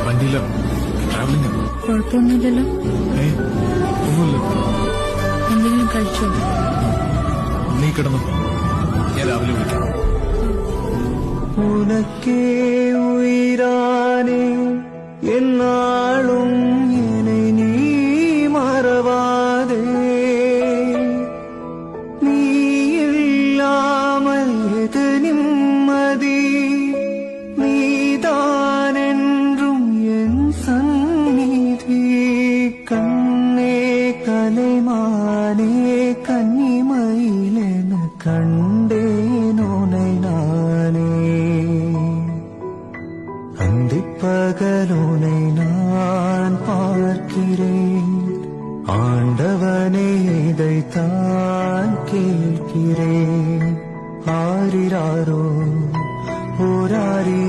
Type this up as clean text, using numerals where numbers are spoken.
വണ്ടിയില്ല, ട്രാവലിംഗ്. കുഴപ്പമൊന്നുമില്ലല്ലോ? ഒന്നുമില്ല. എന്തെങ്കിലും കഴിച്ചോ? നീ കിടന്നു, ഞാൻ രാവിലെ വിളിക്കാം. உனக்கே உயிரானே என்னாலும் என்னை நீ மறவாதே. நீ இல்லாமல் எது நிம்மதி, நீதான் என்றும் என் சந்நிதி. கண்ணே கலைமானே கன்னிமயிலென கண்டேன் உனை நானே. அந்திப்பகலுனை நான் பார்க்கிறேன், ஆண்டவனே இதைத்தான் கேட்கிறேன். ஆரிராரோ ஓராரி